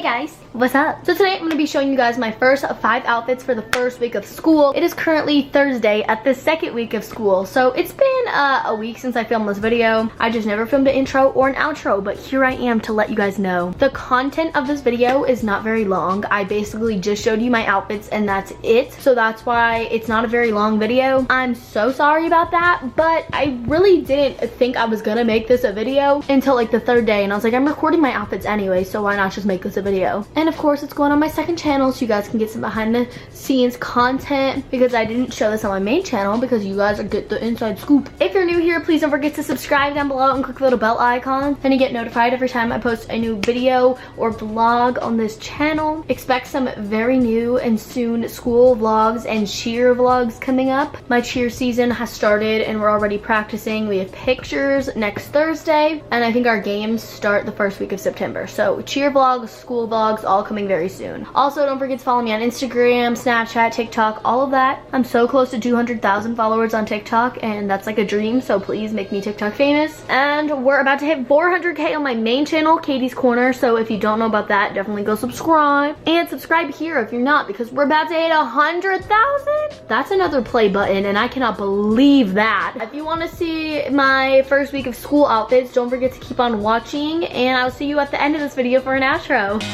guys, what's up? So today I'm going to be showing you guys my first 5 outfits for the first week of school. It is currently Thursday at the second week of school, so it's been a week since I filmed this video. I just never filmed an intro or an outro, but here I am to let you guys know. The content of this video is not very long. I basically just showed you my outfits and that's it, so that's why it's not a very long video. I'm so sorry about that, but I really didn't think I was gonna make this a video until like the 3rd day, and I was like, I'm recording my outfits anyway, so why not just make this a video? And of course it's going on my second channel, so you guys can get some behind the scenes content, because I didn't show this on my main channel because you guys get the inside scoop. If you're new here, please don't forget to subscribe down below and click the little bell icon, then you get notified every time I post a new video or vlog on this channel. Expect some very new and soon school vlogs and cheer vlogs coming up. My cheer season has started and we're already practicing. We have pictures next Thursday, and I think our games start the first week of September. So cheer vlogs, school vlogs, all coming very soon. Also, don't forget to follow me on Instagram, Snapchat, TikTok, all of that. I'm so close to 200,000 followers on TikTok, and that's like a dream, so please make me TikTok famous. And we're about to hit 400k on my main channel, Caiti's Corner, so if you don't know about that, definitely go subscribe. And subscribe here if you're not, because we're about to hit 100,000. That's another play button, and I cannot believe that. If you want to see my first week of school outfits, don't forget to keep on watching, and I'll see you at the end of this video for an outro.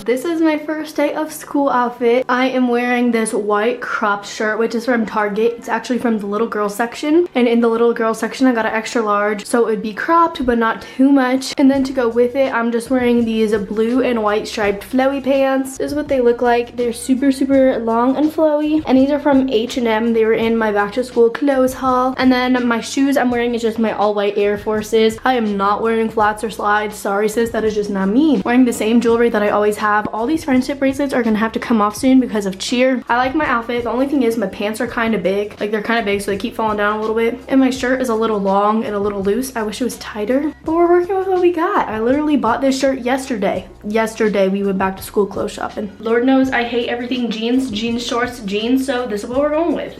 This is my first day of school outfit. I am wearing this white cropped shirt, which is from Target. It's actually from the little girl section. And in the little girl section, I got an extra large, so it would be cropped, but not too much. And then to go with it, I'm just wearing these blue and white striped flowy pants. This is what they look like. They're super, super long and flowy. And these are from H&M. They were in my back to school clothes haul. And then my shoes I'm wearing is just my all white Air Forces. I am not wearing flats or slides. Sorry sis, that is just not me. Wearing the same jewelry that I always have. All these friendship bracelets are gonna have to come off soon because of cheer. I like my outfit. The only thing is my pants are kind of big. Like, they're kind of big, so they keep falling down a little bit. And my shirt is a little long and a little loose. I wish it was tighter, but we're working with what we got. I literally bought this shirt yesterday. Yesterday we went back to school clothes shopping. Lord knows I hate everything jeans, jeans shorts, jeans, so this is what we're going with.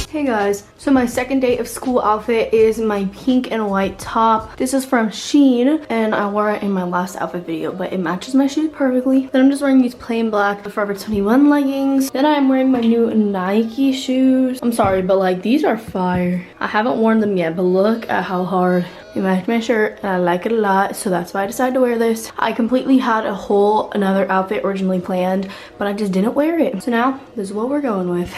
Hey guys, so my second day of school outfit is my pink and white top. This is from Shein, and I wore it in my last outfit video, but it matches my shoes perfectly. Then I'm just wearing these plain black Forever 21 leggings. Then I'm wearing my new Nike shoes. I'm sorry, but like, these are fire. I haven't worn them yet, but look at how hard it matched my shirt, and I like it a lot, so that's why I decided to wear this. I completely had another outfit originally planned, but I just didn't wear it. So now, this is what we're going with.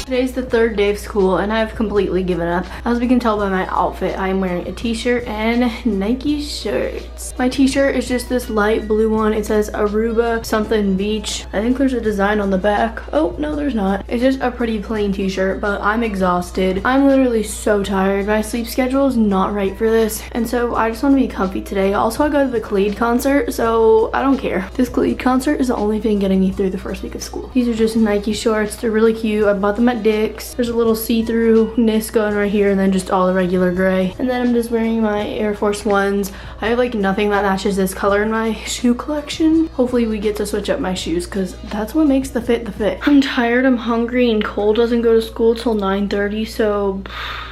Today's the 3rd day of school, and I've completely given up. As we can tell by my outfit, I am wearing a t-shirt and Nike shirts. My t-shirt is just this light blue one. It says Aruba something beach. I think there's a design on the back. Oh, no, there's not. It's just a pretty plain t-shirt, but I'm exhausted. I'm literally so tired. My sleep schedule is not right for this, and so I just want to be comfy today. Also, I go to the Khalid concert, so I don't care. This Khalid concert is the only thing getting me through the first week of school. These are just Nike shorts. They're really cute. I bought them at Dick's. There's a little see-through-ness going right here, and then just all the regular gray. And then I'm just wearing my Air Force Ones. I have like nothing that matches this color in my shoe collection. Hopefully we get to switch up my shoes, because that's what makes the fit the fit. I'm tired, I'm hungry, and Cole doesn't go to school till 9:30, so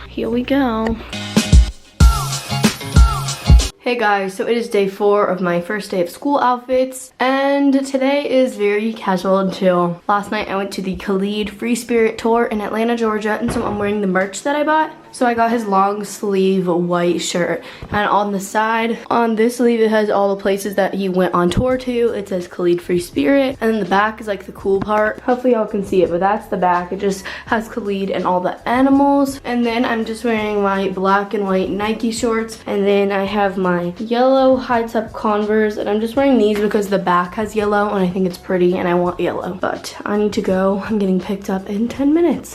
here we go. Hey guys, so it is day 4 of my first day of school outfits, and today is very casual and chill. Last night I went to the Khalid Free Spirit tour in Atlanta, Georgia, and so I'm wearing the merch that I bought. So I got his long sleeve white shirt, and on the side, on this sleeve, it has all the places that he went on tour to. It says Khalid Free Spirit, and then the back is like the cool part. Hopefully y'all can see it, but that's the back. It just has Khalid and all the animals. And then I'm just wearing my black and white Nike shorts, and then I have my yellow high-top Converse, and I'm just wearing these because the back has yellow, and I think it's pretty, and I want yellow. But I need to go. I'm getting picked up in 10 minutes.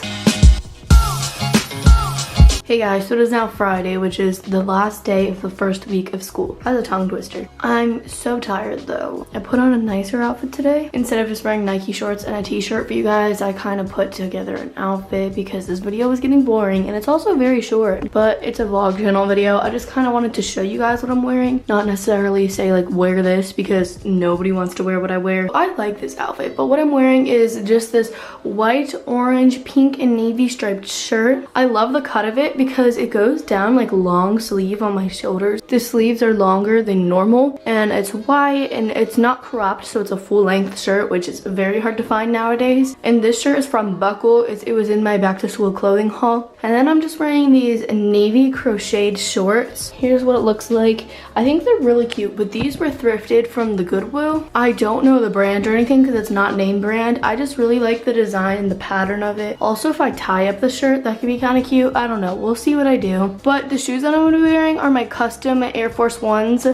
Hey guys, so it is now Friday, which is the last day of the first week of school. That's a tongue twister. I'm so tired though. I put on a nicer outfit today. Instead of just wearing Nike shorts and a t-shirt for you guys, I kind of put together an outfit because this video was getting boring, and it's also very short, but it's a vlog channel video. I just kind of wanted to show you guys what I'm wearing, not necessarily say like wear this, because nobody wants to wear what I wear. I like this outfit, but what I'm wearing is just this white, orange, pink, and navy striped shirt. I love the cut of it. it because it goes down like long sleeve on my shoulders. The sleeves are longer than normal and it's white and it's not cropped, so it's a full length shirt, which is very hard to find nowadays. And this shirt is from Buckle. It was in my back to school clothing haul. And then I'm just wearing these navy crocheted shorts. Here's what it looks like. I think they're really cute, but these were thrifted from the Goodwill. I don't know the brand or anything because it's not name brand. I just really like the design and the pattern of it. Also, if I tie up the shirt, that could be kind of cute. I don't know. We'll see what I do. But the shoes that I'm going to be wearing are my custom Air Force Ones.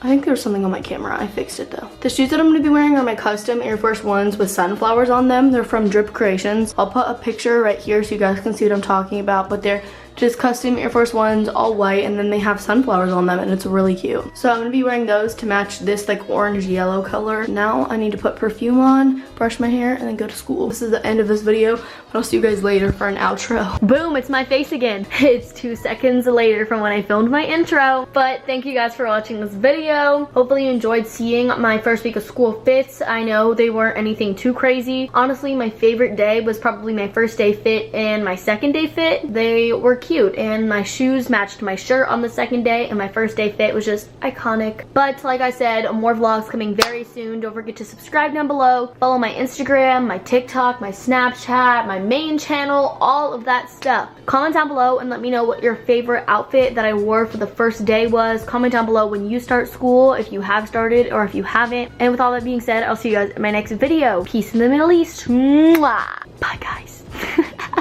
I think there was something on my camera. I fixed it though. The shoes that I'm going to be wearing are my custom Air Force Ones with sunflowers on them. They're from Drip Creations. I'll put a picture right here so you guys can see what I'm talking about, but they're just custom Air Force Ones, all white, and then they have sunflowers on them and it's really cute. So I'm gonna be wearing those to match this like orange yellow color. Now I need to put perfume on, brush my hair, and then go to school. This is the end of this video, but I'll see you guys later for an outro. Boom, it's my face again. It's 2 seconds later from when I filmed my intro, but thank you guys for watching this video. Hopefully you enjoyed seeing my first week of school fits. I know they weren't anything too crazy. Honestly, my favorite day was probably my first day fit and my second day fit. They were cute and my shoes matched my shirt on the second day, and my first day fit was just iconic. But like I said, more vlogs coming very soon. Don't forget to subscribe down below, follow my Instagram, my TikTok, my Snapchat, my main channel, all of that stuff. Comment down below and let me know what your favorite outfit that I wore for the first day was. Comment down below when you start school, if you have started or if you haven't. And with all that being said, I'll see you guys in my next video. Peace in the Middle East. Mwah. Bye guys.